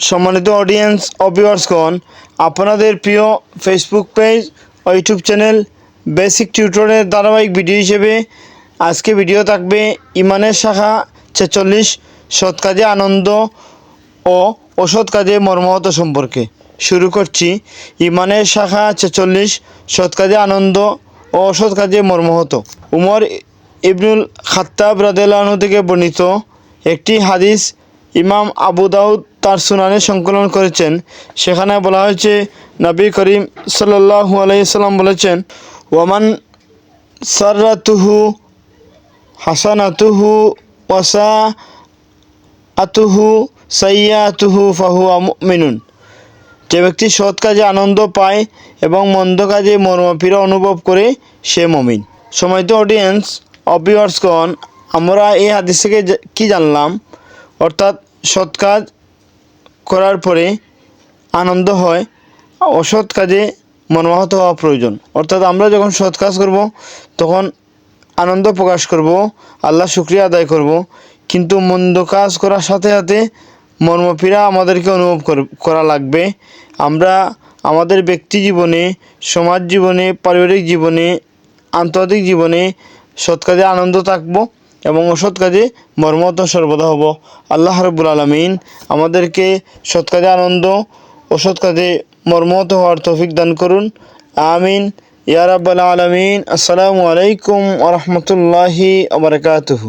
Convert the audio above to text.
সম্মানিত অডিয়েন্স ও ভিউয়ার্সগণ, আপনাদের প্রিয় ফেসবুক পেজ ও ইউটিউব চ্যানেল বেসিক টিউটোরিয়ালের ধারাবাহিক ভিডিও হিসেবে আজকে ভিডিও থাকবে ইমানের শাখা ৪৬ সৎ কাজে আনন্দ ও অসৎ কাজে মর্মাহত সম্পর্কে। শুরু করছি। ইমানের শাখা ৪৬ সৎ কাজে আনন্দ ও অসৎ কাজে মর্মাহত। উমর ইবনুল খাত্তাব রাদিয়াল্লাহু আনহু থেকে বর্ণিত একটি হাদিস ইমাম আবু দাউদ তার সুনানে সংকলন করেছেন। সেখানে বলা হয়েছে, নবী করিম সাল্লাল্লাহু আলাইহি সাল্লাম বলেছেন, ওয়ামান সাররাতুহু হাসানাতুহু ওয়াসাআতুহু সাইয়্যাতুহু ফাহুয়া মুমিনুন। যে ব্যক্তি সৎ কাজে আনন্দ পায় এবং মন্দ কাজে মর্মপীড়া অনুভব করে সে মুমিন। সম্মানিত অডিয়েন্স ও ভিউয়ার্সগণ, আমরা এই হাদিস থেকে কী জানলাম? অর্থাৎ সৎ কাজ করার পরে আনন্দ হয়, অসৎ কাজে মর্মাহত হওয়া প্রয়োজন। অর্থাৎ আমরা যখন সৎ কাজ করব তখন আনন্দ প্রকাশ করব, আল্লাহ শুকরিয়া আদায় করব, কিন্তু মন্দ কাজ করার সাথে সাথে মর্মপীড়া আমাদেরকে অনুভব করা লাগবে। আমরা আমাদের ব্যক্তি জীবনে, সমাজ জীবনে, পারিবারিক জীবনে, আন্তর্জাতিক জীবনে সৎ কাজে আনন্দ থাকব এবং অসৎ কাজে মর্মাহত সর্বদা হব। আল্লাহ রাব্বুল আলামিন আমাদেরকে সৎ কাজে আনন্দ, অসৎ কাজে মর্মাহত হওয়ার তৌফিক দান করুন। আমিন ইয়া রাব্বাল আলামিন। আসসালামু আলাইকুম ওয়া রাহমাতুল্লাহি ওয়া বারাকাতুহু।